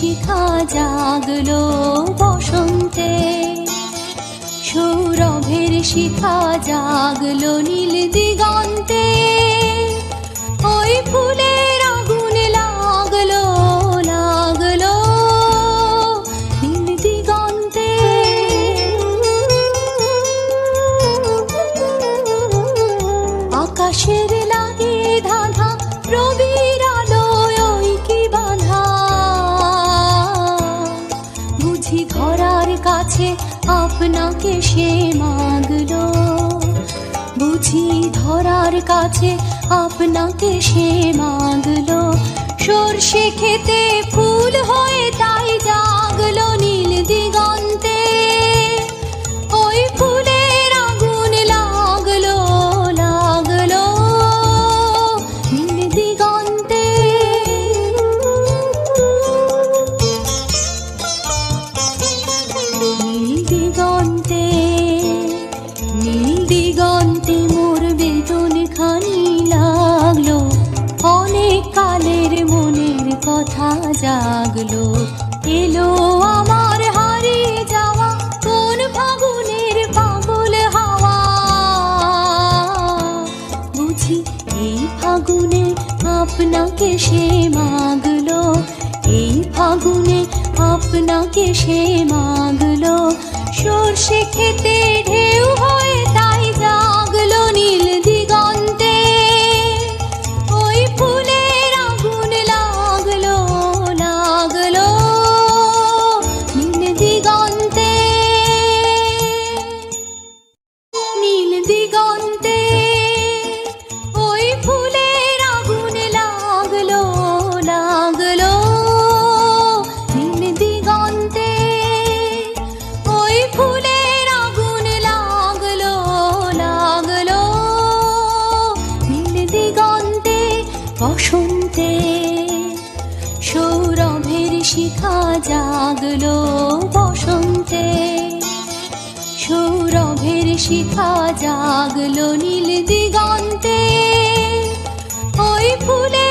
শিখা জাগলো বসন্তে, সৌরভের শিখা জাগলো নীল দিগন্তে, ওই ফুলের আগুন লাগলো লাগলো নীল দিগন্তে। আকাশের লাগে ধাঁধা রবির আলোয় ওই কি বাঁধা, বুঝি ধরার কাছে আপনাকে সে মাগলো, বুঝি ধরার কাছে আপনাকে সে মাগলো। সর্ষে খেতে ফুল হয়ে তাই জাগলো নীল দিগন্তে, ওই ফুলের আগুন লাগলো লাগলো নীল দিগন্তে। নীল দিগন্তে নীল দিগন্তে মোর বেদন খানি লাগলো, অনেক কালের মনের কথা জাগলো। এলো আমার হারিয়ে যাওয়া কোন ফাগুনের পাগল হাওয়া, বুঝি এই ফাগুনে আপনাকে সে মাগলো, এই ফাগুনে আপনাকে সে মাগলো। সর্ষে খেতে ঢেউ হয়ে তাই জাগলো নীল দিগন্তে, ওই ফুলের আগুন লাগলো লাগলো নীল দিগন্তে। নীল দিগন্তে ওই ফুলের আগুন লাগলো লাগলো নীল দিগন্তে, ওই ফুলের আগুন লাগলো লাগলো নীল দিগন্তে। বসন্তে সৌরভের শিখা জাগলো বসন্তে, সৌরভের শিখা জাগলো নীল দিগন্তে, ওই ফুলে